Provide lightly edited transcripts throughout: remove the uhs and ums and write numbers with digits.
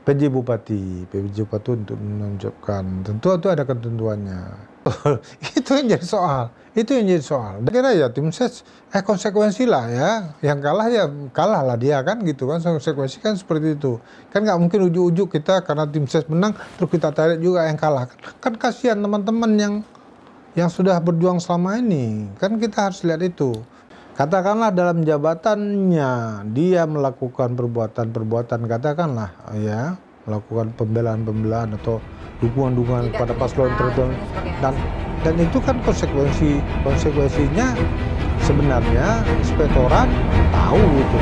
PJ Bupati untuk menunjukkan, tentu itu ada ketentuannya. Itu yang jadi soal, Kira ya tim ses, konsekuensi lah ya, yang kalah ya kalah lah dia kan gitu kan, konsekuensi kan seperti itu. Kan nggak mungkin ujuk-ujuk kita karena tim ses menang, terus kita tarik juga yang kalah. Kan kasihan teman-teman yang sudah berjuang selama ini, kan kita harus lihat itu. Katakanlah dalam jabatannya dia melakukan perbuatan-perbuatan, katakanlah ya, melakukan pembelaan-pembelaan atau dukungan-dukungan kepada paslon tertentu, dan itu kan konsekuensinya sebenarnya inspektorat tahu itu.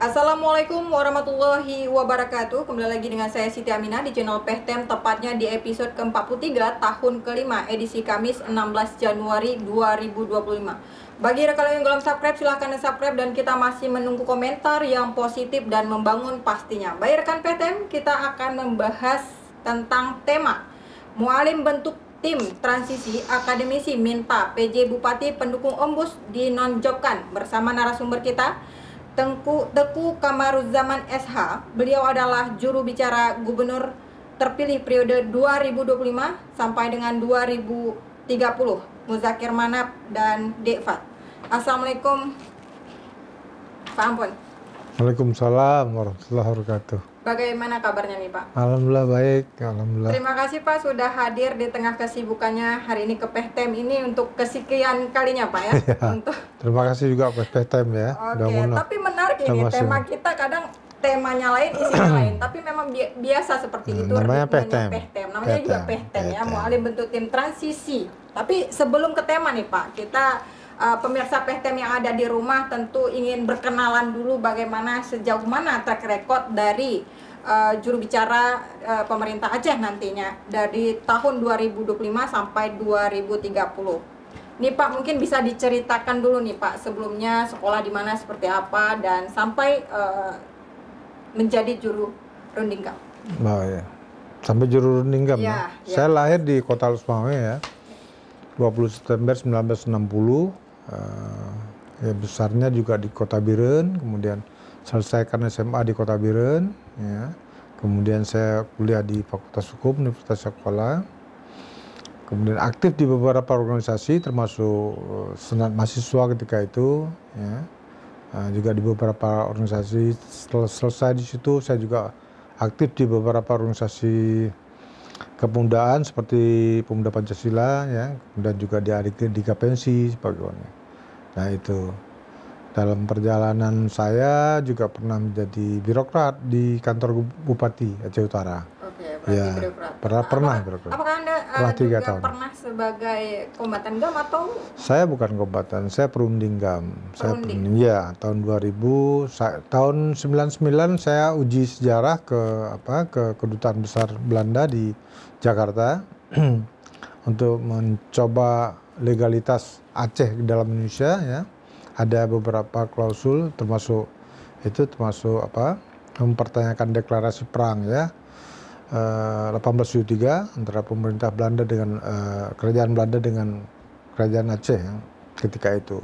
Assalamualaikum warahmatullahi wabarakatuh. Kembali lagi dengan saya Siti Aminah di channel Pehtem, tepatnya di episode ke-43 tahun kelima, edisi Kamis 16 Januari 2025. Bagi rekan yang belum subscribe, silahkan subscribe, dan kita masih menunggu komentar yang positif dan membangun pastinya. Bagi rekan Pehtem, kita akan membahas tentang tema Mualim bentuk tim transisi, akademisi minta PJ Bupati pendukung Ombus dinonjolkan. Bersama narasumber kita Teku Kamaruzzaman SH. Beliau adalah juru bicara gubernur terpilih periode 2025 sampai dengan 2030, Muzakir Manap dan Dekfat. Assalamualaikum Pak Ampun. Waalaikumsalam warahmatullahi wabarakatuh. Bagaimana kabarnya nih Pak? Alhamdulillah baik, alhamdulillah. Terima kasih Pak sudah hadir di tengah kesibukannya hari ini ke Pehtem ini untuk kesekian kalinya Pak ya. Terima kasih juga Pehtem ya. Oke, tapi menarik ini tema kita, kadang temanya lain, isinya lain, tapi memang biasa seperti itu. Namanya Pehtem. Namanya juga Pehtem ya, Mualim bentuk tim transisi. Tapi sebelum ke tema nih Pak, kita pemirsa Pehtem yang ada di rumah tentu ingin berkenalan dulu bagaimana sejauh mana track record dari juru bicara pemerintah Aceh nantinya dari tahun 2025 sampai 2030. Nih Pak, mungkin bisa diceritakan dulu nih Pak, sebelumnya sekolah di mana seperti apa dan sampai menjadi juru rundinggam. Oh ya, sampai juru rundinggam ya. Saya lahir di Kota Lusmawe ya, 20 September 1960. Ya besarnya juga di Kota Biren, kemudian selesaikan SMA di Kota Biren ya. Kemudian saya kuliah di Fakultas Hukum Universitas Sekolah. Kemudian aktif di beberapa organisasi termasuk Senat Mahasiswa ketika itu ya. Juga di beberapa organisasi. Setelah selesai di situ saya juga aktif di beberapa organisasi kepemudaan seperti Pemuda Pancasila ya, kemudian juga di Gapensi sebagainya. Nah itu dalam perjalanan saya juga pernah menjadi birokrat di kantor Bupati Aceh Utara. Oke, berarti ya, birokrat. Pernah birokrat. Apakah Anda juga 3 tahun pernah sebagai kombatan GAM atau? Saya bukan kombatan, saya perunding GAM. Saya perunding ya, tahun 2000, tahun 99 saya uji sejarah ke Kedutaan Besar Belanda di Jakarta untuk mencoba legalitas Aceh dalam Indonesia ya. Ada beberapa klausul termasuk mempertanyakan deklarasi perang ya 1873 antara pemerintah Belanda dengan kerajaan Belanda dengan kerajaan Aceh ya, ketika itu.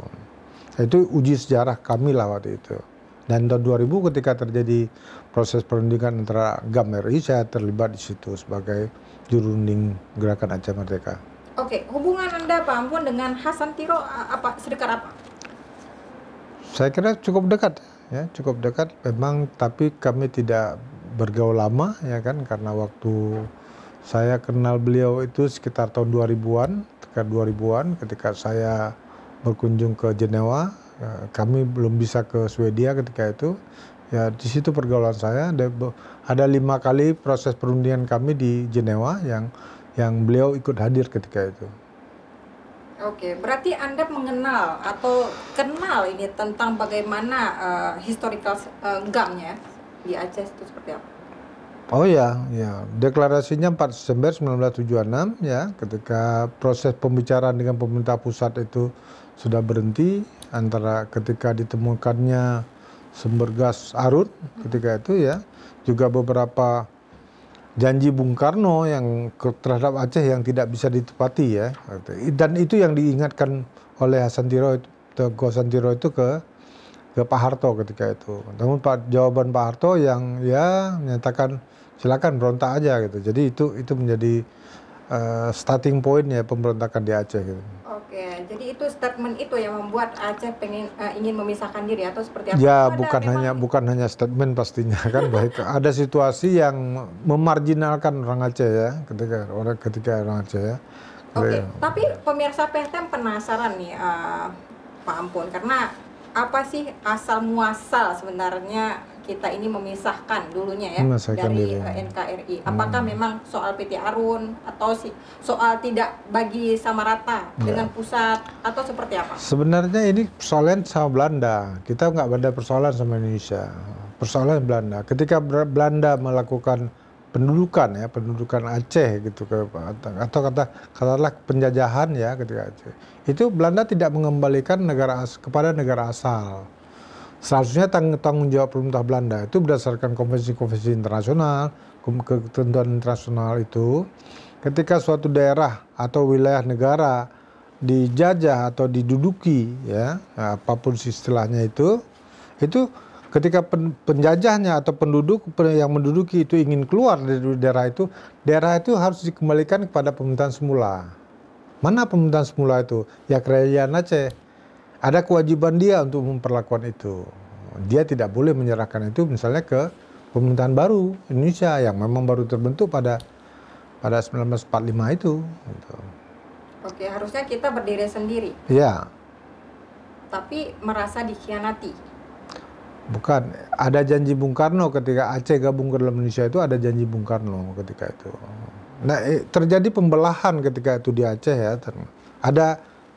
Itu uji sejarah kami lah waktu itu. Dan tahun 2000 ketika terjadi proses perundingan antara GAM RI, saya terlibat di situ sebagai juru runding Gerakan Aceh Merdeka. Oke, hubungan Anda Pak Ampun dengan Hasan Tiro sedekat apa? Saya kira cukup dekat ya, cukup dekat memang, tapi kami tidak bergaul lama ya kan, karena waktu saya kenal beliau itu sekitar tahun 2000-an, ketika saya berkunjung ke Jenewa, kami belum bisa ke Swedia ketika itu. Ya di situ pergaulan saya, ada 5 kali proses perundingan kami di Jenewa yang beliau ikut hadir ketika itu. Oke, berarti Anda mengenal atau kenal ini tentang bagaimana historical GAM-nya di Aceh itu seperti apa? Oh ya, deklarasinya 4 Desember 1976 ya, ketika proses pembicaraan dengan pemerintah pusat itu sudah berhenti antara ketika ditemukannya sumber gas Arut ketika itu ya, juga beberapa janji Bung Karno yang terhadap Aceh yang tidak bisa ditepati ya. Dan itu yang diingatkan oleh Teguh Hasan Tiro itu ke Pak Harto ketika itu. Namun jawaban Pak Harto yang ya menyatakan silakan berontak aja gitu. Jadi itu menjadi starting point ya pemberontakan di Aceh gitu. Oke, jadi itu statement itu yang membuat Aceh ingin memisahkan diri atau seperti apa? Ya bukan hanya statement pastinya kan, baik ada situasi yang memarginalkan orang Aceh ya ketika orang Aceh ya. Oke, tapi pemirsa PTM penasaran nih Pak Ampun, karena apa sih asal muasal sebenarnya kita ini memisahkan dulunya ya dari NKRI? Apakah memang soal PT Arun atau soal tidak bagi sama rata dengan pusat atau seperti apa? Sebenarnya ini persoalan sama Belanda. Kita nggak ada persoalan sama Indonesia. Persoalan Belanda. Ketika Belanda melakukan pendudukan Aceh gitu atau katakanlah penjajahan ya ketika Aceh. Itu Belanda tidak mengembalikan kepada negara asal. Seharusnya tanggung jawab pemerintah Belanda itu berdasarkan konvensi-konvensi internasional, ketentuan internasional itu, ketika suatu daerah atau wilayah negara dijajah atau diduduki, ya apapun istilahnya itu ketika penjajahnya atau penduduk yang menduduki itu ingin keluar dari daerah itu harus dikembalikan kepada pemerintahan semula. Mana pemerintahan semula itu? Ya Kerajaan Aceh. Ada kewajiban dia untuk memperlakukan itu. Dia tidak boleh menyerahkan itu misalnya ke pemerintahan baru Indonesia yang memang baru terbentuk pada 1945 itu. Gitu. Oke, harusnya kita berdiri sendiri. Iya. Tapi merasa dikhianati. Bukan, ada janji Bung Karno ketika Aceh gabung ke dalam Indonesia itu, ada janji Bung Karno ketika itu. Nah, terjadi pembelahan ketika itu di Aceh ya.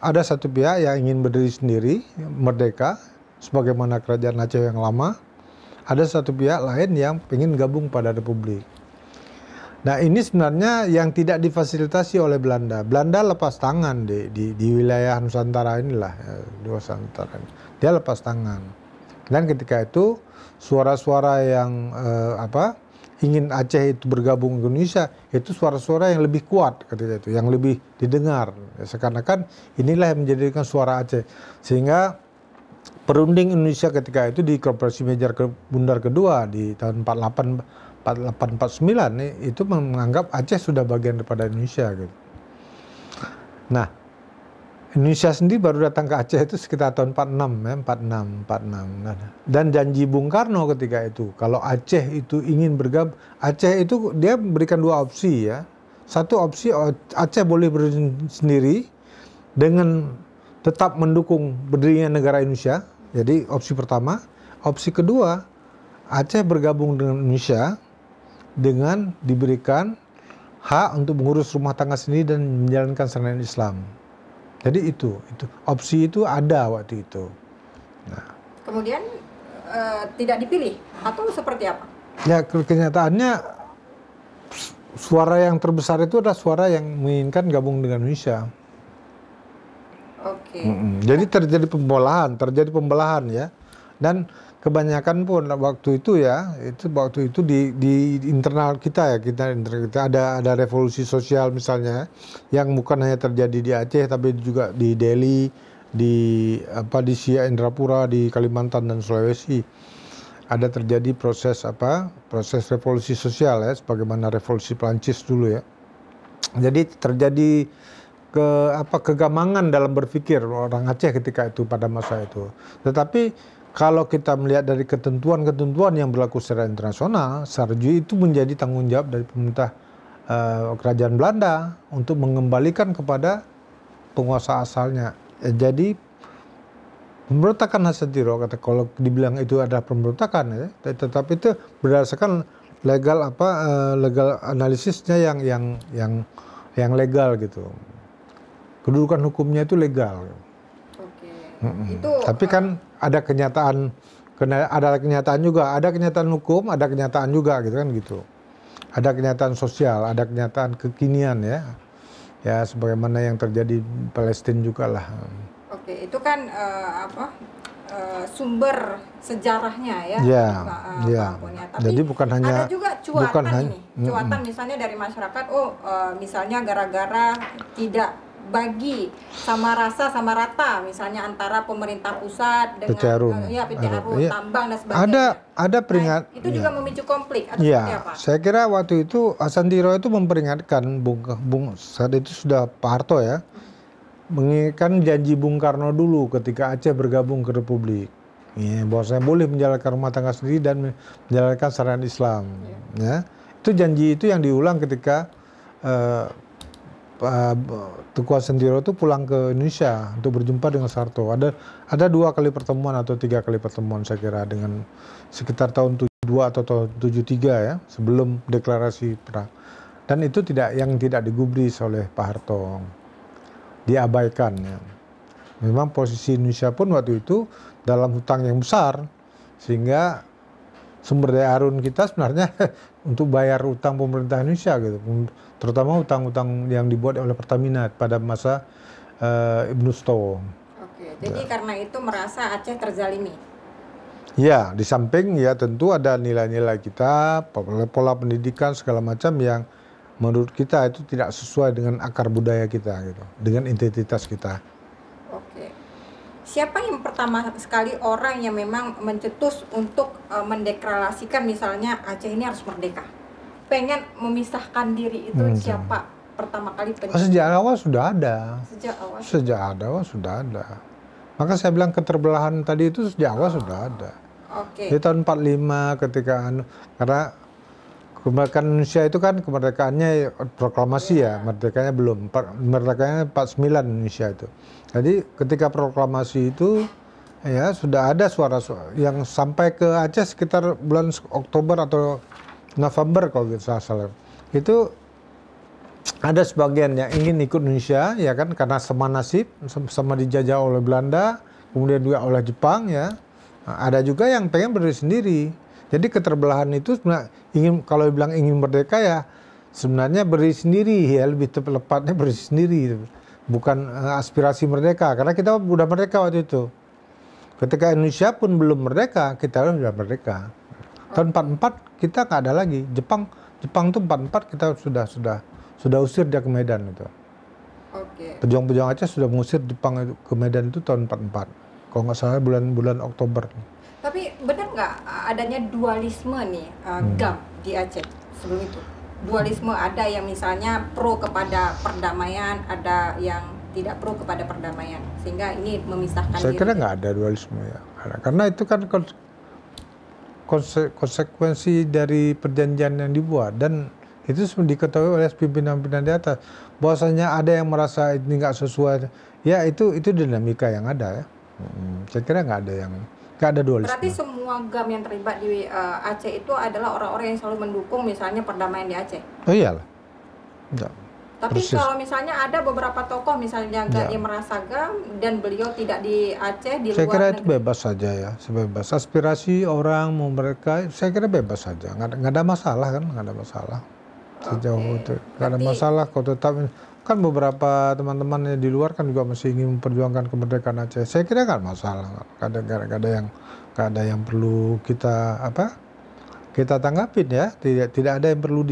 Ada satu pihak yang ingin berdiri sendiri, merdeka, sebagaimana kerajaan Aceh yang lama. Ada satu pihak lain yang ingin gabung pada Republik. Nah, ini sebenarnya yang tidak difasilitasi oleh Belanda. Belanda lepas tangan di wilayah Nusantara inilah, ya, di Nusantara. Dia lepas tangan. Dan ketika itu suara-suara yang ingin Aceh itu bergabung ke Indonesia, itu suara-suara yang lebih kuat ketika itu, yang lebih didengar. Seakan-akan inilah yang menjadikan suara Aceh. Sehingga perunding Indonesia ketika itu di Konferensi Meja Bundar kedua di tahun 48-49 itu menganggap Aceh sudah bagian daripada Indonesia gitu. Nah, Indonesia sendiri baru datang ke Aceh itu sekitar tahun 46. Dan janji Bung Karno ketika itu, kalau Aceh itu ingin bergabung, Aceh itu dia berikan dua opsi ya. Satu opsi Aceh boleh berdiri sendiri dengan tetap mendukung berdirinya negara Indonesia. Jadi opsi pertama. Opsi kedua, Aceh bergabung dengan Indonesia dengan diberikan hak untuk mengurus rumah tangga sendiri dan menjalankan syariat Islam. Jadi itu opsi itu ada waktu itu. Nah. Kemudian tidak dipilih atau seperti apa? Ya kenyataannya suara yang terbesar itu adalah suara yang menginginkan gabung dengan Indonesia. Oke. Jadi terjadi pembelahan ya. Dan kebanyakan pun waktu itu di internal kita ada revolusi sosial misalnya yang bukan hanya terjadi di Aceh tapi juga di Delhi, di Siak Indrapura, di Kalimantan dan Sulawesi. Ada terjadi proses revolusi sosial ya, sebagaimana revolusi Prancis dulu ya. Jadi terjadi kegamangan dalam berpikir orang Aceh ketika itu pada masa itu. Tetapi kalau kita melihat dari ketentuan-ketentuan yang berlaku secara internasional, itu menjadi tanggung jawab dari pemerintah kerajaan Belanda untuk mengembalikan kepada penguasa asalnya. Jadi pemberontakan Hasan Tiro, kalau dibilang itu adalah pemberontakan, ya, tetapi itu berdasarkan legal analisisnya yang legal gitu. Kedudukan hukumnya itu legal. Tapi kan ada kenyataan juga, ada kenyataan hukum, ada kenyataan juga gitu kan gitu. Ada kenyataan sosial, ada kenyataan kekinian ya. Ya sebagaimana yang terjadi di Palestina juga lah. Oke, itu kan sumber sejarahnya ya. Tapi jadi bukan hanya ada juga cuatan cuatan misalnya dari masyarakat, misalnya gara-gara tidak bagi sama rata misalnya antara pemerintah pusat dengan PT Arum, tambang dan sebagainya. Ada peringat. Nah, itu juga memicu konflik atau seperti apa? Saya kira waktu itu Asandiro itu memperingatkan saat itu sudah Pak Harto ya, mengingatkan janji Bung Karno dulu ketika Aceh bergabung ke Republik. Bahwa saya boleh menjalankan rumah tangga sendiri dan menjalankan syariat Islam. Ya. Itu janji itu yang diulang ketika Teguh Asandiro itu pulang ke Indonesia untuk berjumpa dengan Soeharto. Ada 2 kali pertemuan atau 3 kali pertemuan saya kira dengan sekitar tahun 72 atau tahun 73 ya, sebelum deklarasi perang. Dan itu tidak digubris oleh Pak Harto. Diabaikan ya. Memang posisi Indonesia pun waktu itu dalam hutang yang besar, sehingga sumber daya harun kita sebenarnya untuk bayar utang pemerintah Indonesia gitu, terutama utang-utang yang dibuat oleh Pertamina pada masa Ibnu Sutowo. Jadi karena itu merasa Aceh terzalimi. Ya, di samping ya tentu ada nilai-nilai kita, pola pendidikan segala macam yang menurut kita itu tidak sesuai dengan akar budaya kita gitu, dengan identitas kita. Siapa yang pertama sekali orang yang memang mencetus untuk mendeklarasikan misalnya Aceh ini harus merdeka? Pengen memisahkan diri itu siapa pertama kali? Sejak awal sudah ada. Sejak awal sudah ada. Maka saya bilang keterbelahan tadi itu sejak awal sudah ada. Di tahun 45 ketika karena kemerdekaan Indonesia itu kan kemerdekaannya proklamasi ya, merdekanya belum. Merdekanya 49 Indonesia itu. Jadi ketika proklamasi itu ya sudah ada suara yang sampai ke Aceh sekitar bulan Oktober atau November kalau tidak salah. Itu ada sebagian yang ingin ikut Indonesia ya kan, karena sama nasib, sama dijajah oleh Belanda, kemudian juga oleh Jepang ya. Ada juga yang pengen berdiri sendiri. Jadi keterbelahan itu sebenarnya kalau bilang ingin merdeka ya sebenarnya berdiri sendiri ya, lebih tepatnya berdiri sendiri, bukan aspirasi merdeka, karena kita udah merdeka waktu itu. Ketika Indonesia pun belum merdeka, kita sudah merdeka. Tahun 44 kita nggak ada lagi. Jepang tuh 44 kita sudah usir dia ke Medan itu. Pejuang-pejuang Aceh sudah mengusir Jepang itu ke Medan itu tahun 44. Kalau nggak salah bulan Oktober. Tapi benar nggak adanya dualisme nih GAM di Aceh sebelum itu? Dualisme, ada yang misalnya pro kepada perdamaian, ada yang tidak pro kepada perdamaian, sehingga ini memisahkan diri. Saya kira nggak ada dualisme ya, karena itu kan konsekuensi dari perjanjian yang dibuat, dan itu diketahui oleh pimpinan-pimpinan di atas bahwasanya ada yang merasa ini nggak sesuai, ya itu dinamika yang ada ya. Saya kira nggak ada dualisme. Berarti semua GAM yang terlibat di Aceh itu adalah orang-orang yang selalu mendukung misalnya perdamaian di Aceh? Oh iyalah. Ya, tapi persis. Kalau misalnya ada beberapa tokoh misalnya yang merasa GAM dan beliau tidak di Aceh, di saya luar kira negeri. Itu bebas saja ya, sebebas aspirasi orang mau mereka, saya kira bebas saja, nggak ada masalah kan, nggak ada masalah sejauh itu, nggak ada masalah. Kalau tetap kan beberapa teman-teman di luar kan juga masih ingin memperjuangkan kemerdekaan Aceh. Saya kira nggak masalah, nggak ada yang perlu kita tanggapin ya. Tidak ada yang perlu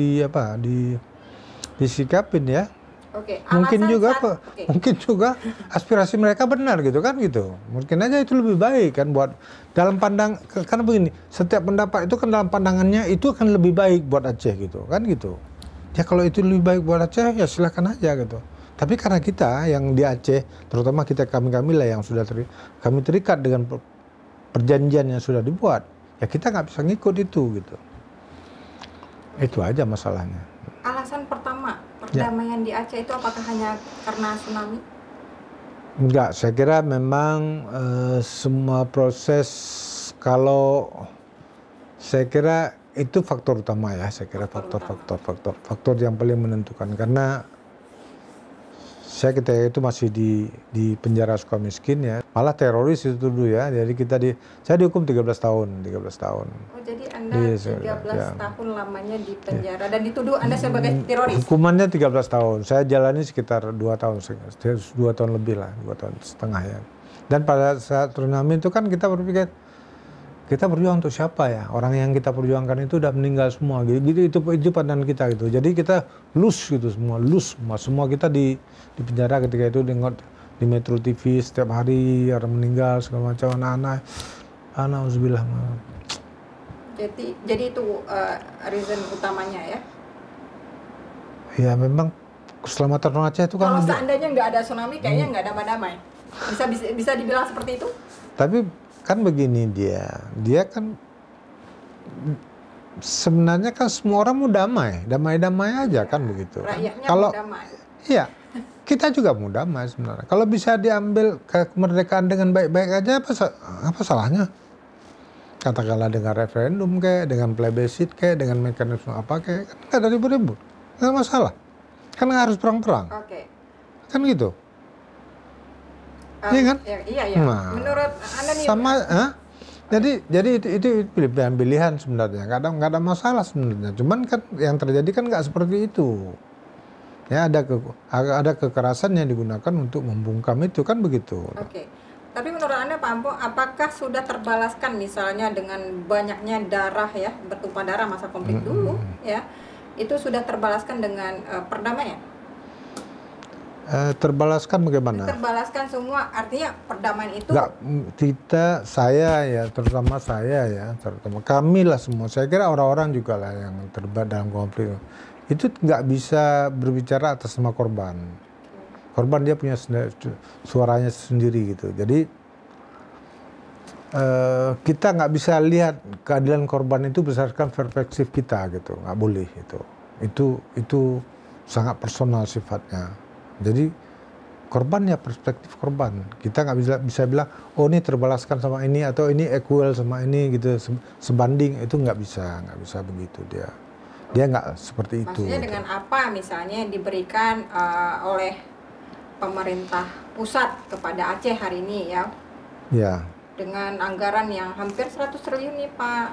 disikapin ya. Mungkin juga aspirasi mereka benar gitu kan gitu. Mungkin aja itu lebih baik kan buat dalam pandang, karena begini, setiap pendapat itu kan dalam pandangannya itu akan lebih baik buat Aceh gitu kan gitu. Ya kalau itu lebih baik buat Aceh ya silakan aja gitu. Tapi karena kita yang di Aceh, terutama kami lah yang sudah kami terikat dengan perjanjian yang sudah dibuat, ya kita nggak bisa ngikut itu gitu. Itu aja masalahnya. Alasan pertama perdamaian di Aceh itu apakah hanya karena tsunami? Enggak, saya kira memang semua proses, kalau saya kira itu faktor utama ya, saya kira faktor yang paling menentukan, karena saya ketika itu masih di penjara Sukamiskin ya, malah teroris itu dulu ya, jadi saya dihukum 13 tahun. Oh jadi Anda 13 tahun lamanya di penjara dan dituduh Anda sebagai teroris? Hukumannya 13 tahun, saya jalani sekitar 2 tahun lebih lah, 2 tahun setengah ya. Dan pada saat tsunami itu kan kita berpikir, kita berjuang untuk siapa ya? Orang yang kita perjuangkan itu udah meninggal semua. Gitu itu pandangan kita gitu. Jadi kita lose gitu semua kita di penjara ketika itu di Metro TV setiap hari orang meninggal segala macam, anak-anak. Alhamdulillah. Jadi itu reason utamanya ya? Ya memang keselamatan orang Aceh itu kan. Kalau seandainya nggak ada tsunami, kayaknya nggak damai-damai. Bisa dibilang seperti itu? Tapi kan begini, dia kan sebenarnya kan semua orang mau damai aja kan begitu. Rakyatnya kalau mau damai. Iya, kita juga mau damai sebenarnya. Kalau bisa diambil kemerdekaan dengan baik-baik aja, apa salahnya? Katakanlah dengan referendum kayak, dengan plebiscit kayak, dengan mekanisme apa kayak, kan nggak ada ribut-ribut, nggak masalah. Kan nggak harus perang-perang. Oke. Kan gitu. Iya kan? Iya. Nah, menurut Anda nih sama, jadi itu pilihan sebenarnya. Nggak ada masalah sebenarnya. Cuman kan yang terjadi kan nggak seperti itu. Ya ada kekerasan yang digunakan untuk membungkam itu kan begitu. Oke. Tapi menurut Anda Pak Ampo, apakah sudah terbalaskan misalnya dengan banyaknya darah ya, bertumpah darah masa konflik dulu ya, itu sudah terbalaskan dengan perdamaian? Terbalaskan bagaimana? Terbalaskan semua, artinya perdamaian itu? Terutama kami lah semua. Saya kira orang-orang juga lah yang terlibat dalam konflik itu nggak bisa berbicara atas nama korban. Korban dia punya suaranya sendiri gitu. Jadi kita nggak bisa lihat keadilan korban itu berdasarkan perspektif kita gitu, nggak boleh itu sangat personal sifatnya. Jadi korban ya perspektif korban. Kita nggak bisa bilang, oh ini terbalaskan sama ini atau ini equal sama ini gitu, sebanding, itu nggak bisa begitu dia. Dia nggak seperti itu. Maksudnya dengan apa misalnya yang diberikan oleh pemerintah pusat kepada Aceh hari ini ya? Ya. Dengan anggaran yang hampir 100 triliun nih Pak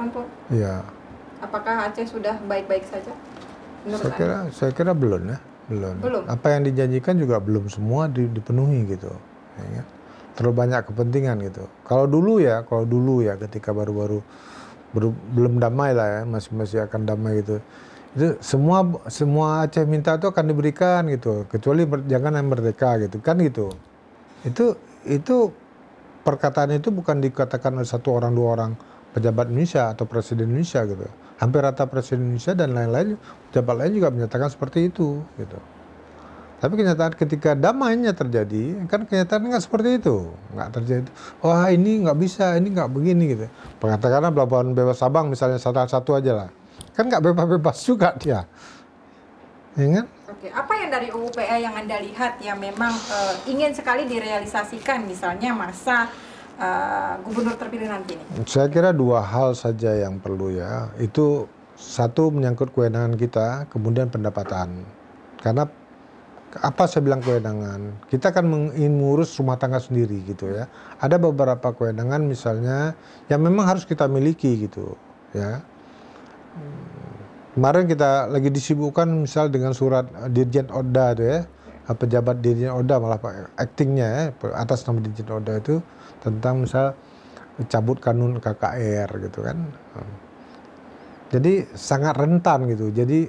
Ampo. Ya. Apakah Aceh sudah baik-baik saja? Saya kira belum ya. Belum. Apa yang dijanjikan juga belum semua dipenuhi gitu. Ya, terlalu banyak kepentingan gitu. Kalau dulu ya ketika baru belum damai lah ya, masih akan damai gitu. Itu semua Aceh minta itu akan diberikan gitu, kecuali jangan yang merdeka gitu kan gitu. Itu perkataan itu bukan dikatakan oleh satu orang dua orang pejabat Indonesia atau presiden Indonesia gitu. Hampir rata presiden Indonesia dan lain-lain pejabat lain juga menyatakan seperti itu gitu. Tapi kenyataan ketika damainya terjadi kan kenyataan nggak seperti itu, nggak terjadi. Wah ini nggak bisa, ini nggak begini gitu. Katakanlah pelabuhan bebas Sabang misalnya satu aja lah, kan nggak bebas juga dia, ya kan? Oke, apa yang dari UU-PA yang Anda lihat yang memang ingin sekali direalisasikan misalnya masa gubernur terpilih nanti ini? Saya kira dua hal saja yang perlu ya. Itu satu menyangkut kewenangan kita, kemudian pendapatan. Karena apa saya bilang kewenangan? Kita kan mengurus rumah tangga sendiri gitu ya. Ada beberapa kewenangan misalnya yang memang harus kita miliki gitu ya. Kemarin kita lagi disibukkan misal dengan surat Dirjen Oda itu ya. Pejabat Dirjen Oda malah aktingnya ya, atas nama Dirjen Oda itu tentang misal cabut kanun KKR gitu kan. Jadi sangat rentan gitu. Jadi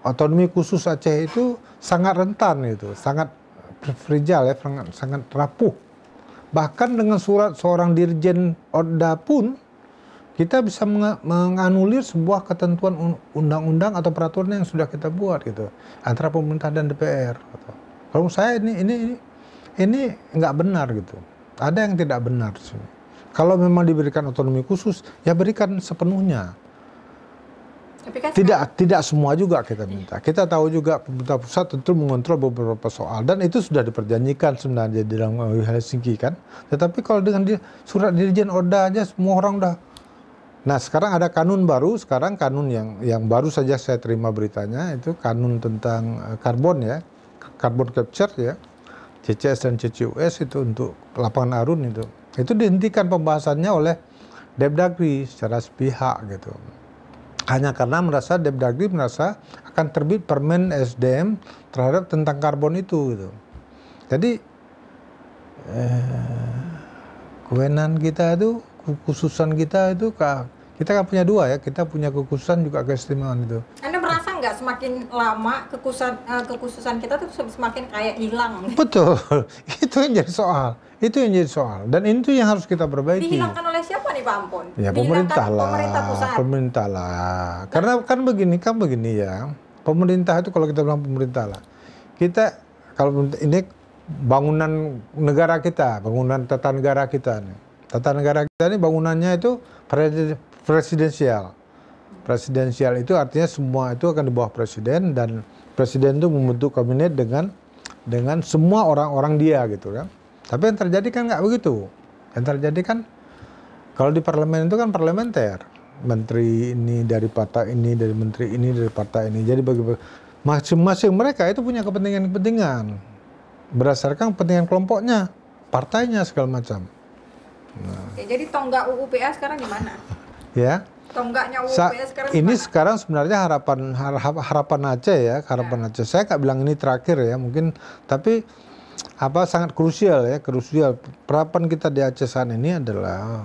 otonomi khusus Aceh itu sangat rentan gitu, sangat fragile ya, sangat rapuh. Bahkan dengan surat seorang Dirjen Oda pun kita bisa menganulir sebuah ketentuan undang-undang atau peraturan yang sudah kita buat gitu antara pemerintah dan DPR. Gitu. Kalau saya ini nggak benar gitu. Ada yang tidak benar di sini. Kalau memang diberikan otonomi khusus, ya berikan sepenuhnya. Tapi kan tidak semua juga kita minta. Kita tahu juga pemerintah pusat tentu mengontrol beberapa soal dan itu sudah diperjanjikan sebenarnya di dalam Helsinki kan. Tetapi kalau dengan surat Dirjen Oda aja semua orang udah. Nah sekarang ada kanun baru, kanun yang baru saja saya terima beritanya itu kanun tentang karbon ya, carbon capture ya. CCS dan CCUS itu untuk lapangan Arun itu dihentikan pembahasannya oleh Depdagri secara sepihak gitu. Hanya karena Depdagri merasa akan terbit permen SDM terhadap tentang karbon itu gitu. Jadi kewenangan kita itu, kekhususan kita itu, kita kan punya dua ya, kita punya kekhususan juga keistimewaan itu. Anda merasa nggak semakin lama kekhususan kita tuh semakin kayak hilang? Betul, itu yang jadi soal. Itu yang jadi soal. Dan itu yang harus kita perbaiki. Dihilangkan oleh siapa nih Pak Ampun? Ya pemerintah lah. Pemerintah pusat. Pemerintah lah. Karena kan begini ya. Pemerintah itu kalau kita bilang pemerintah lah. Kita kalau ini bangunan negara kita, bangunan tata negara kita nih. Tata negara kita ini bangunannya itu presidensial. Presidensial itu artinya semua itu akan di bawah presiden, dan presiden itu membentuk kabinet dengan semua orang-orang dia gitu kan. Tapi yang terjadi kan nggak begitu. Yang terjadi kan kalau di parlemen itu kan parlementer. Menteri ini dari partai ini, dari menteri ini dari partai ini. Jadi masing-masing mereka itu punya kepentingan-kepentingan berdasarkan kepentingan kelompoknya, partainya segala macam. Nah. Oke, jadi tonggak UU PA sekarang di mana? Ya. Tonggaknya UU PA sekarang ini dimana? Sekarang sebenarnya harapan Aceh ya, harapan Aceh. Saya nggak bilang ini terakhir ya, mungkin, tapi sangat krusial ya, krusial. Harapan kita di Aceh saat ini adalah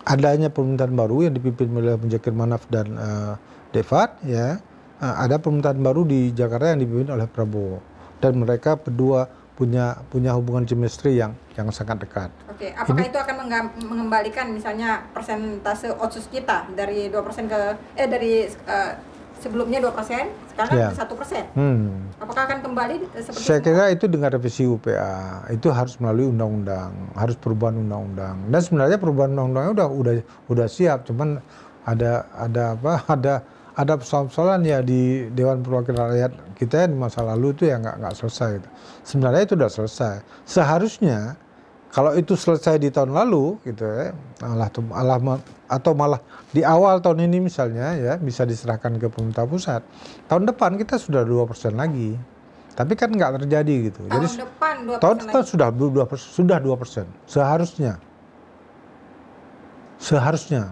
adanya pemerintahan baru yang dipimpin oleh Muzakir Manaf dan Devat ya. Ada pemerintahan baru di Jakarta yang dipimpin oleh Prabowo, dan mereka berdua punya hubungan chemistry yang sangat dekat. Oke, apakah itu akan mengembalikan misalnya persentase otsus kita dari 2% dari sebelumnya 2%, sekarang 1%. Apakah akan kembali seperti Saya kira itu dengan revisi UPA, itu harus melalui undang-undang, harus perubahan undang-undang. Dan sebenarnya perubahan undang-undangnya udah siap, cuman ada persoalan ya di Dewan Perwakilan Rakyat kita di masa lalu itu yang nggak selesai gitu. Sebenarnya itu udah selesai. Seharusnya kalau itu selesai di tahun lalu gitu ya, atau malah di awal tahun ini misalnya ya, bisa diserahkan ke pemerintah pusat. Tahun depan kita sudah 2% lagi. Tapi kan nggak terjadi gitu. Tahun depan sudah 2%. Seharusnya.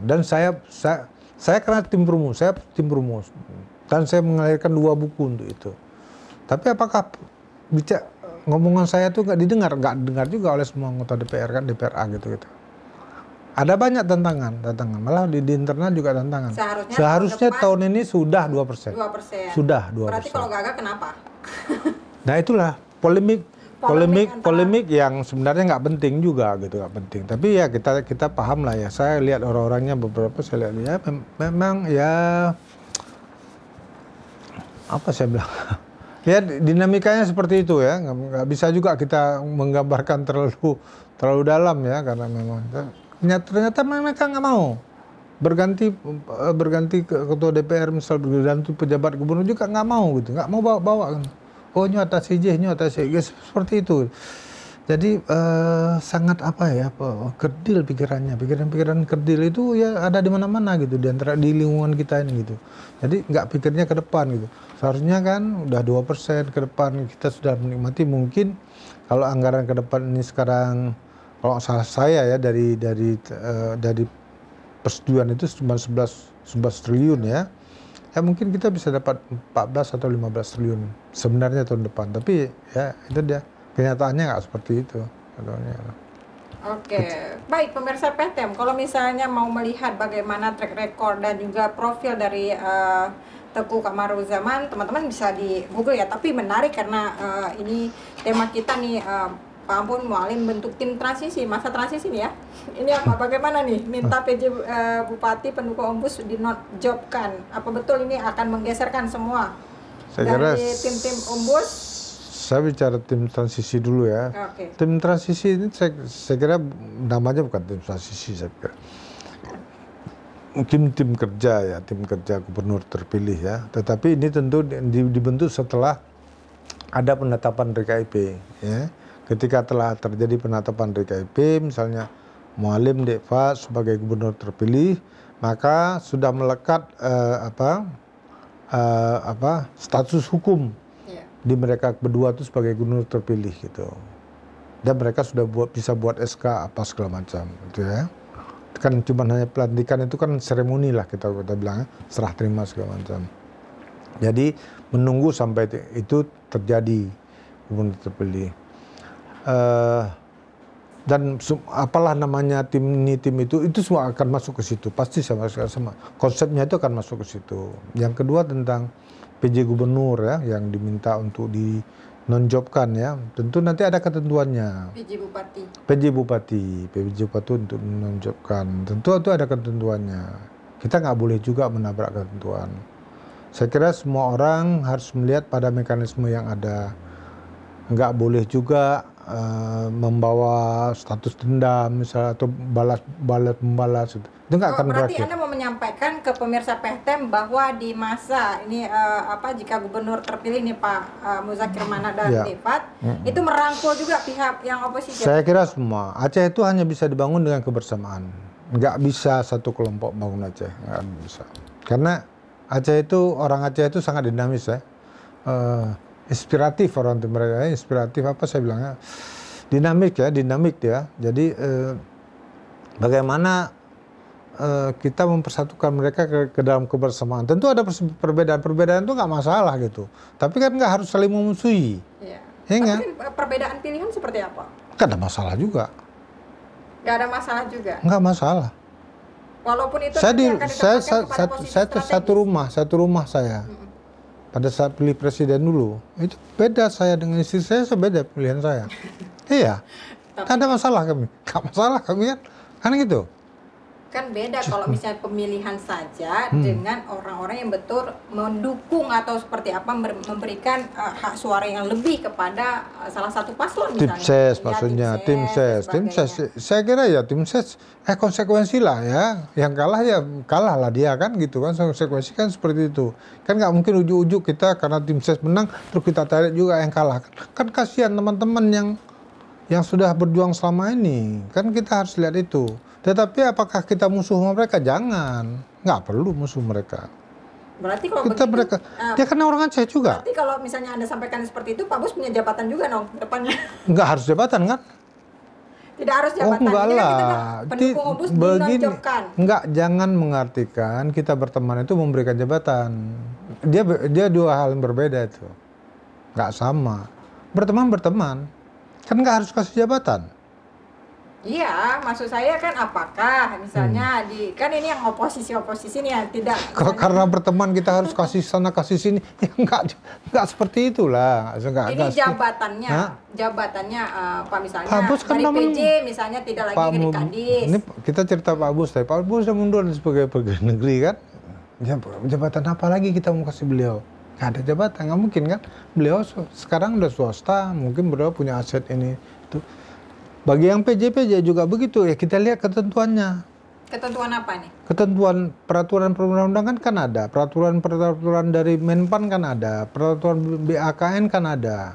Dan saya karena tim rumus, dan saya mengalirkan 2 buku untuk itu. Tapi apakah ngomongan saya tuh nggak didengar juga oleh semua anggota DPR kan, DPRA gitu. Ada banyak tantangan, malah di internal juga tantangan. Seharusnya tahun ini sudah 2%. Sudah 2%. Berarti kalau gagal kenapa? Nah itulah polemik yang sebenarnya nggak penting juga gitu, nggak penting. Tapi ya kita paham lah ya. Saya lihat orang-orangnya beberapa, saya lihat ya memang ya apa saya bilang ya dinamikanya seperti itu ya. Nggak bisa juga kita menggambarkan terlalu dalam ya, karena memang ternyata mereka nggak mau berganti ketua DPR misal, berganti pejabat gubernur juga nggak mau gitu, nggak mau bawa kan. Oh nyata CJ, seperti itu. Jadi sangat kerdil pikirannya, pikiran kerdil itu ya ada di mana-mana gitu, di lingkungan kita ini gitu. Jadi nggak pikirnya ke depan gitu. Seharusnya kan udah 2% ke depan kita sudah menikmati. Mungkin kalau anggaran ke depan ini sekarang, kalau salah saya ya dari persetujuan itu cuma 11 triliun ya. Ya mungkin kita bisa dapat 14 atau 15 triliun sebenarnya tahun depan. Tapi ya itu dia, kenyataannya nggak seperti itu. Oke, baik pemirsa PTM, kalau misalnya mau melihat bagaimana track record dan juga profil dari Teuku Kamaruzzaman, teman-teman bisa di Google ya. Tapi menarik karena ini tema kita nih, Pak Ampun Mualim bentuk tim transisi, masa transisi nih ya. Ini apa? Bagaimana nih? Minta PJ Bupati pendukung Ombus dinonjobkan. Apa betul ini akan menggeserkan semua dari tim-tim Ombus? Saya bicara tim transisi dulu ya. Okay. Tim transisi ini saya kira namanya bukan tim transisi, saya kira. Mungkin tim kerja ya, tim kerja gubernur terpilih ya. Tetapi ini tentu dibentuk setelah ada penetapan DKIP ya. Ketika telah terjadi penetapan DKIP, misalnya Mualim Devat sebagai gubernur terpilih, maka sudah melekat status hukum di mereka berdua itu sebagai gubernur terpilih gitu. Dan mereka sudah bisa buat SK apa segala macam gitu ya. Kan cuma hanya pelantikan, itu kan seremoni lah kita bilang, serah terima segala macam. Jadi menunggu sampai itu terjadi gubernur terpilih. dan apalah namanya tim itu semua akan masuk ke situ, pasti sama konsepnya itu akan masuk ke situ. Yang kedua tentang PJ Gubernur ya, yang diminta untuk dinonjobkan ya, tentu nanti ada ketentuannya. PJ Bupati untuk menonjobkan, tentu itu ada ketentuannya. Kita nggak boleh juga menabrak ketentuan. Saya kira semua orang harus melihat pada mekanisme yang ada. Nggak boleh juga membawa status dendam misalnya atau membalas itu nggak akan berarti berakhir. Anda mau menyampaikan ke pemirsa PTM bahwa di masa ini jika gubernur terpilih nih Pak Muzakir Manak dan Rifat itu merangkul juga pihak yang oposisi. Saya kira semua Aceh itu hanya bisa dibangun dengan kebersamaan, nggak bisa satu kelompok bangun Aceh, nggak bisa, karena orang Aceh itu sangat dinamis ya. Inspiratif orang mereka, inspiratif apa saya bilangnya, dinamik ya. Jadi bagaimana kita mempersatukan mereka ke dalam kebersamaan. Tentu ada perbedaan itu nggak masalah gitu, tapi kan nggak harus saling memusuhi. Iya. Tapi perbedaan pilihan seperti apa? Nggak ada masalah juga. Nggak ada masalah juga. Nggak masalah. Walaupun itu satu rumah saya. Pada saat pilih presiden dulu, itu beda saya dengan istri saya, beda pilihan saya. Iya, kan ada masalah kami. Gak masalah kami kan gitu. Kan beda kalau misalnya pemilihan saja dengan orang-orang yang betul mendukung atau seperti apa memberikan hak suara yang lebih kepada salah satu paslon misalnya. Tim ses. Saya kira ya tim ses konsekuensi lah ya. Yang kalah ya kalah lah dia kan gitu kan, konsekuensi kan seperti itu. Kan nggak mungkin ujuk-ujuk kita karena tim ses menang terus kita tarik juga yang kalah. Kan kasihan teman-teman yang sudah berjuang selama ini. Kan kita harus lihat itu. Tetapi apakah kita musuh mereka? Jangan, nggak perlu musuh mereka. Berarti kalau kita begitu, dia kan orang Aceh juga. Berarti kalau misalnya Anda sampaikan seperti itu, Pak Bus punya jabatan juga dong depannya. Nggak harus jabatan kan? Tidak harus jabatan. Enggak lah. Pendukung Obus dinonjobkan. Enggak, jangan mengartikan kita berteman itu memberikan jabatan. Dia dua hal yang berbeda itu. Nggak sama. Berteman. Kan nggak harus kasih jabatan. Iya, maksud saya kan apakah misalnya kan ini yang oposisi nih yang tidak. Karena berteman kita harus kasih sana kasih sini, ya enggak seperti itulah. Ini jabatannya Pak misalnya Pak Bus kan dari PJ misalnya tidak lagi di Kadis. Ini kita cerita Pak Bus, Pak Bus sudah mundur sebagai pegawai negeri kan. Jabatan apa lagi kita mau kasih beliau? Nggak ada jabatan, nggak mungkin kan. Beliau sekarang udah swasta, mungkin beliau punya aset ini itu. Bagi yang PJ juga begitu ya, kita lihat ketentuannya. Ketentuan apa nih? Ketentuan peraturan perundang-undangan kan ada, peraturan dari Menpan kan ada, peraturan BAKN kan ada,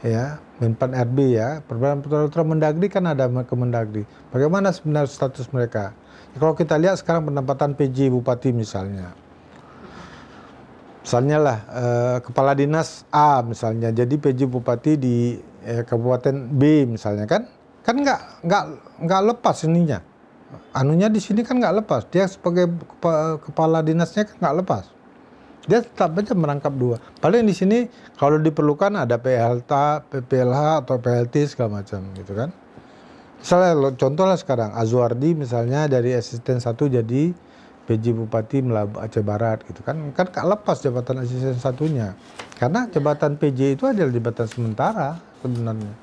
ya Menpan RB ya, peraturan Mendagri kan ada ke Mendagri. Bagaimana sebenarnya status mereka? Ya, kalau kita lihat sekarang pendapatan PJ Bupati misalnya lah kepala dinas A misalnya, jadi PJ Bupati di Kabupaten B misalnya kan nggak lepas ininya, anunya di sini kan nggak lepas, dia sebagai kepala dinasnya kan nggak lepas, dia tetap aja merangkap dua. Paling di sini kalau diperlukan ada PLH atau PLT segala macam gitu kan. Misalnya contohnya sekarang Azwardi misalnya dari asisten 1 jadi PJ Bupati Aceh Barat gitu kan nggak lepas jabatan asisten 1-nya, karena jabatan PJ itu adalah jabatan sementara sebenarnya.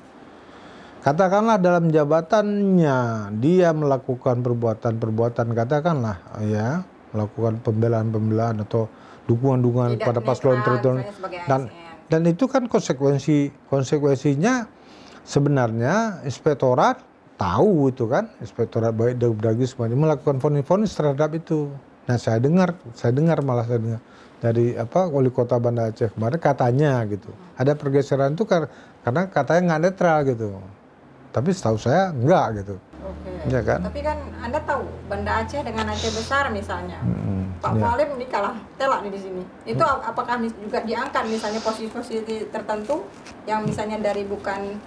Katakanlah dalam jabatannya dia melakukan perbuatan katakanlah ya melakukan pembelaan atau dukungan pada paslon tertentu, dan itu kan konsekuensinya sebenarnya inspektorat tahu itu kan, inspektorat baik Dagri semuanya melakukan vonis terhadap itu. Nah saya dengar dari wali kota Banda Aceh kemarin katanya gitu ada pergeseran itu karena katanya nggak netral gitu, tapi setahu saya enggak gitu. Oke. Ya kan? Tapi kan Anda tahu Banda Aceh dengan Aceh Besar misalnya, Pak Mualim ini kalah telak di sini. Itu apakah juga diangkat misalnya posisi-posisi tertentu yang misalnya dari bukan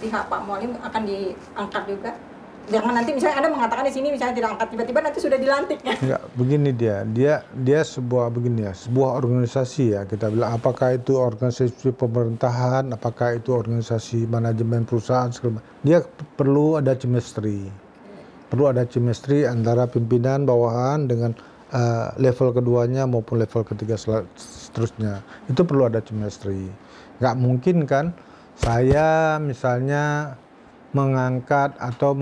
pihak Pak Mualim akan diangkat juga? Jangan nanti misalnya Anda mengatakan di sini misalnya tidak angkat, tiba-tiba nanti sudah dilantik ya. Enggak, begini dia sebuah begini ya, sebuah organisasi ya, kita bilang apakah itu organisasi pemerintahan, apakah itu organisasi manajemen perusahaan, dia perlu ada chemistry. Perlu ada chemistry antara pimpinan bawahan dengan level keduanya maupun level ketiga seterusnya. Itu perlu ada chemistry. Nggak mungkin kan saya misalnya mengangkat atau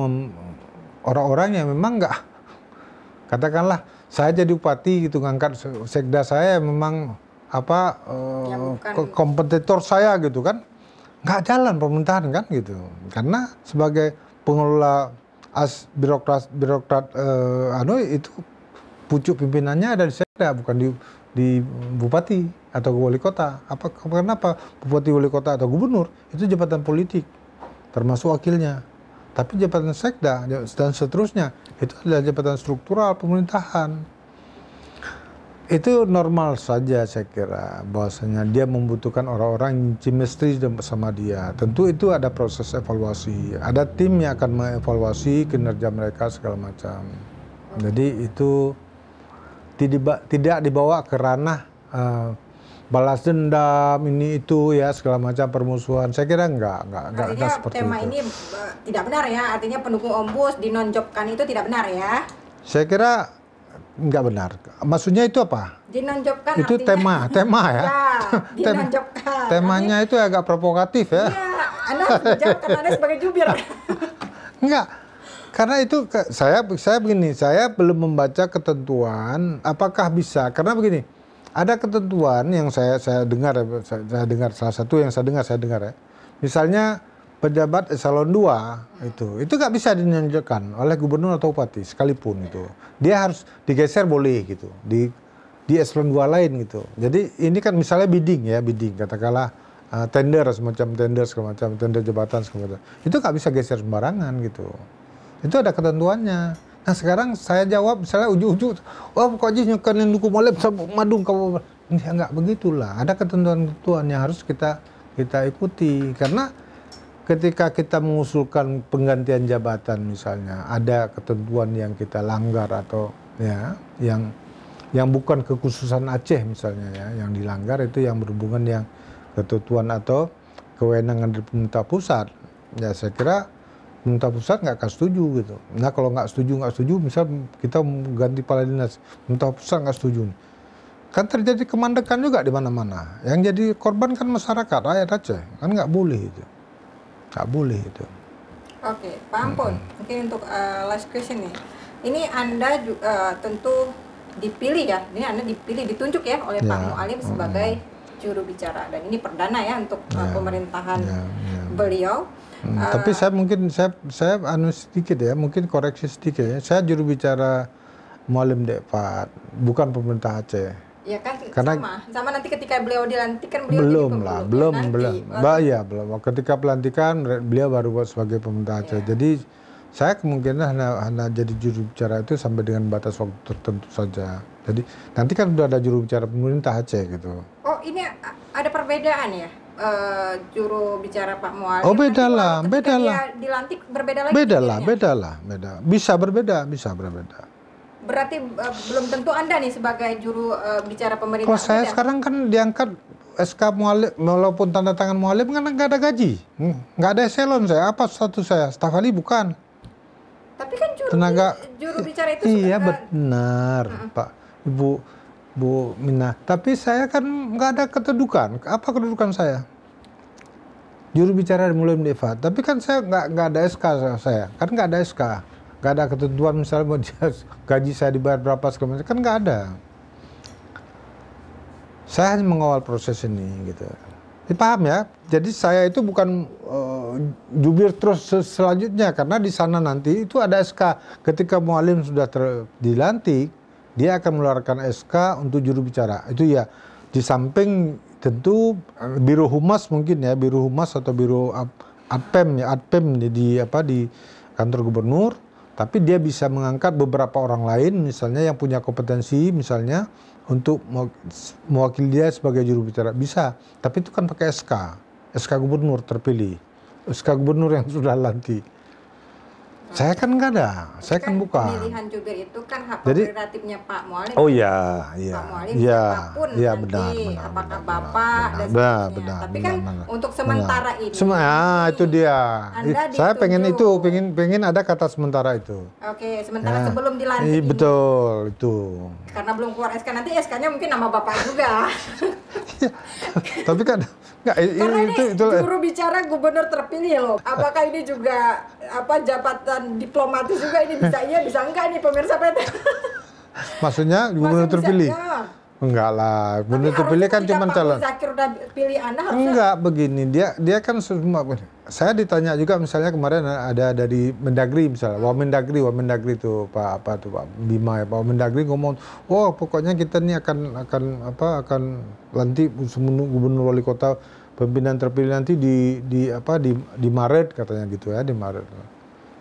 orang-orang yang memang nggak, katakanlah saya jadi bupati gitu, ngangkat sekda saya memang kompetitor saya gitu kan, nggak jalan pemerintahan kan gitu, karena sebagai pengelola birokrat itu pucuk pimpinannya ada di sekda, bukan di bupati atau wali kota. Kenapa bupati, wali kota atau gubernur itu jabatan politik termasuk wakilnya, tapi jabatan sekda dan seterusnya itu adalah jabatan struktural pemerintahan. Itu normal saja saya kira bahwasanya dia membutuhkan orang-orang chemistry bersama dia. Tentu itu ada proses evaluasi, ada tim yang akan mengevaluasi kinerja mereka segala macam. Jadi itu tidak dibawa ke ranah balas dendam ini itu ya segala macam permusuhan. Saya kira enggak seperti tema itu. Ini tidak benar ya, artinya pendukung Ombus dinonjobkan itu tidak benar ya. Saya kira enggak benar. Maksudnya itu apa? Dinonjobkan itu artinya, tema ya. Dinonjobkan. Temanya itu agak provokatif ya. Iya, Anda harus menjawab karena Anda sebagai jubir. Enggak. Karena itu saya begini, saya belum membaca ketentuan apakah bisa. Karena begini, ada ketentuan yang saya dengar salah satu yang saya dengar ya. Misalnya pejabat eselon 2 itu nggak bisa dinonjolkan oleh gubernur atau bupati sekalipun itu. Dia harus digeser boleh gitu di eselon 2 lain gitu. Jadi ini kan misalnya bidding katakanlah tender semacam tender jabatan segala macam. Itu nggak bisa geser sembarangan gitu. Itu ada ketentuannya. Nah sekarang saya jawab misalnya ujuk-ujuk, kok aja nyukanin duku molep madung kamu. Enggak begitulah. Ada ketentuan-ketentuan yang harus kita ikuti. Karena ketika kita mengusulkan penggantian jabatan misalnya, ada ketentuan yang kita langgar atau ya yang bukan kekhususan Aceh misalnya ya, yang dilanggar itu yang berhubungan yang ketentuan atau kewenangan dari pemerintah pusat. Ya saya kira pemerintah pusat nggak akan setuju gitu. Nah kalau nggak setuju, misal kita ganti kepala dinas, pemerintah pusat nggak setuju, kan terjadi kemandekan juga di mana-mana. Yang jadi korban kan masyarakat, rakyat Aceh, kan nggak boleh itu, nggak boleh itu. Oke, Pak Ampun, mungkin untuk last question nih. Ini Anda tentu dipilih ya, ini Anda ditunjuk ya oleh Pak Mualim sebagai juru bicara, dan ini perdana ya untuk pemerintahan beliau. Tapi saya sedikit ya, mungkin koreksi sedikit ya. Saya juru bicara Mualim Dekpat, bukan pemerintah Aceh. Ya kan, sama nanti ketika beliau dilantik kan beliau belum. Ketika pelantikan beliau baru sebagai pemerintah Aceh. Jadi saya kemungkinan hanya jadi juru bicara itu sampai dengan batas waktu tertentu saja. Jadi nanti kan sudah ada juru bicara pemerintah Aceh gitu. Oh ini ada perbedaan ya? Juru bicara Pak Mualim. Oh beda lah. Dia dilantik berbeda lagi. Beda. Bisa berbeda. Berarti belum tentu Anda nih sebagai juru bicara pemerintah. Kalau saya sekarang kan diangkat SK Mualim, walaupun tanda tangan Mualim kan nggak ada gaji, nggak ada eselon saya. Apa status saya? Staf ahli bukan. Tapi kan juru bicara itu. Iya benar, Pak Bu Mina. Tapi saya kan nggak ada kedudukan. Apa kedudukan saya? Juru bicara Mualim Dekpat. Tapi kan saya nggak ada SK saya. Kan nggak ada SK. Nggak ada ketentuan misalnya gaji saya dibayar berapa segala macam. Kan nggak ada. Saya hanya mengawal proses ini gitu. Paham ya? Jadi saya itu bukan jubir terus selanjutnya, karena di sana nanti itu ada SK. Ketika Mualim sudah dilantik, dia akan mengeluarkan SK untuk juru bicara. Itu ya, di samping tentu Biro Humas mungkin ya, Biro Humas atau Biro Adpem di kantor gubernur, tapi dia bisa mengangkat beberapa orang lain misalnya yang punya kompetensi misalnya untuk mewakili dia sebagai juru bicara. Bisa, tapi itu kan pakai SK gubernur terpilih, SK gubernur yang sudah lantik. Saya kan nggak ada, saya kan bukan. Pemilihan jubir itu kan hak prerogatifnya Pak Mualim. Oh iya, iya, Pak Mualim iya, siapapun iya, nanti, benar, apakah Bapak dan sebagainya. Tapi kan untuk sementara ini. Itu dia. Saya pengen itu, pengen ada kata sementara itu. Oke, sementara sebelum dilantik. Betul, itu. Karena belum keluar SK, nanti SK-nya mungkin nama Bapak juga. Tapi kan nggak, itu juru bicara gubernur terpilih loh. Apakah ini juga jabatan diplomatis juga, ini bisa iya bisa enggak nih pemirsa PT? Maksudnya gubernur terpilih? Enggak lah, gubernur terpilih kan cuma calon. Zakir udah pilih Anda harusnya. Enggak begini, dia kan semua. Saya ditanya juga misalnya kemarin ada dari Mendagri misalnya, Wamendagri itu Pak Bima ya, Pak Wamendagri ngomong, pokoknya kita nih akan lantik gubernur wali kota pimpinan terpilih nanti di Maret katanya gitu ya, di Maret.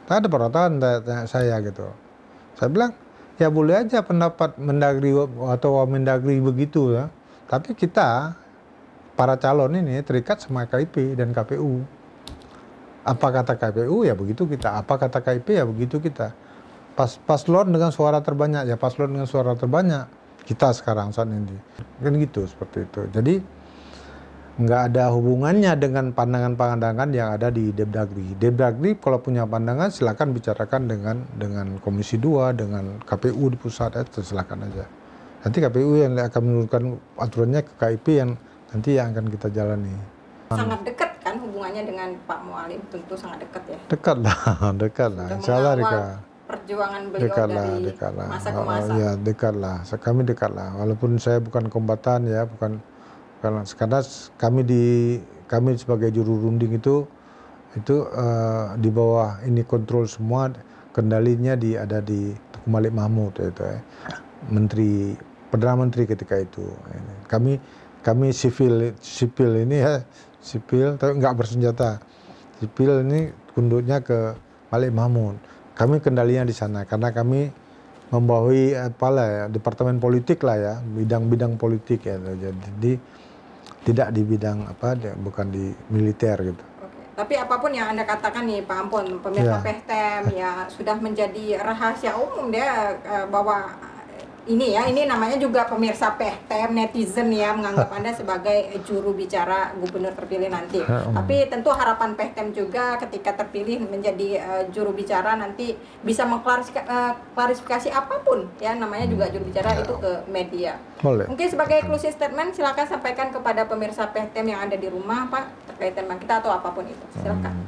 Tak ada perkataan tanya saya gitu. Saya bilang ya boleh aja pendapat Mendagri atau Wamendagri begitu ya. Tapi kita para calon ini terikat sama KIP dan KPU. Apa kata KPU ya begitu kita, apa kata KIP ya begitu kita. Paslon dengan suara terbanyak ya paslon dengan suara terbanyak kita sekarang saat ini. Kan gitu seperti itu. Jadi nggak ada hubungannya dengan pandangan-pandangan yang ada di Depdagri. Depdagri kalau punya pandangan silakan bicarakan dengan Komisi 2, dengan KPU di pusat, silakan aja. Nanti KPU yang akan menurunkan aturannya ke KIP yang nanti yang akan kita jalani. Sangat dekat kan hubungannya dengan Pak Mualim, tentu sangat dekat ya. Dekat lah. Insya Allah Rika. Perjuangan beliau dari masa ke masa. Ya dekat lah. Kami dekat lah. Walaupun saya bukan kombatan ya, karena kami sebagai juru runding itu di bawah ini kontrol semua, kendalinya ada di Tengku Malik Mahmud itu ya. Perdana Menteri ketika itu. Kami sipil ini ya, sipil tapi nggak bersenjata. Sipil ini tunduknya ke Malik Mahmud. Kami kendalinya di sana karena kami membawahi departemen politik lah ya, bidang-bidang politik ya. Jadi tidak di bidang bukan di militer gitu. Oke. Tapi apapun yang Anda katakan nih Pak Ampun, pemirsa Pehtem ya sudah menjadi rahasia umum dia bahwa ini namanya juga pemirsa Pehtem, netizen ya menganggap Anda sebagai juru bicara gubernur terpilih nanti. Tapi tentu harapan Pehtem juga ketika terpilih menjadi juru bicara nanti bisa mengklarifikasi apapun ya, namanya juga juru bicara itu ke media. Boleh. Mungkin sebagai closing statement silakan sampaikan kepada pemirsa Pehtem yang ada di rumah Pak terkait tema kita atau apapun itu. Silakan.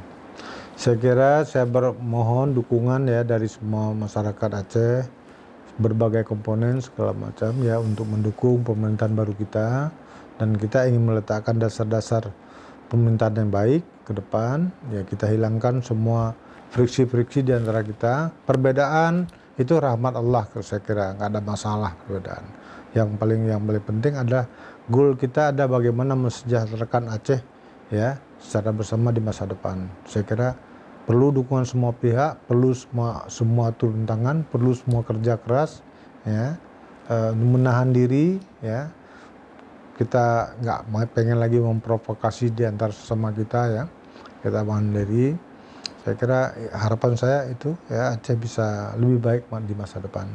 Saya kira saya bermohon dukungan ya dari semua masyarakat Aceh, berbagai komponen segala macam ya untuk mendukung pemerintahan baru kita, dan kita ingin meletakkan dasar-dasar pemerintahan yang baik ke depan ya. Kita hilangkan semua friksi-friksi di antara kita. Perbedaan itu rahmat Allah, saya kira nggak ada masalah perbedaan. Yang paling penting adalah goal kita ada bagaimana mensejahterakan Aceh ya secara bersama di masa depan. Saya kira perlu dukungan semua pihak, perlu semua turun tangan, perlu semua kerja keras, ya, menahan diri, ya. Kita nggak pengen lagi memprovokasi di antara sesama kita, ya. Kita menahan diri. Saya kira harapan saya itu, ya, Aceh bisa lebih baik di masa depan.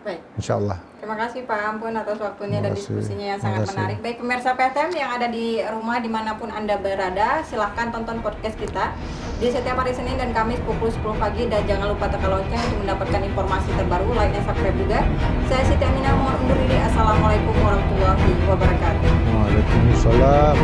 Baik. Insya Allah. Terima kasih Pak Ampun atas waktunya dan diskusinya yang sangat menarik. Baik pemirsa PTM yang ada di rumah dimanapun Anda berada, silahkan tonton podcast kita di setiap hari Senin dan Kamis pukul 10 pagi dan jangan lupa tekan lonceng untuk mendapatkan informasi terbaru, like dan subscribe juga. Saya Siti Aminah mohon undur diri. Assalamualaikum warahmatullahi wabarakatuh. Waalaikumsalam.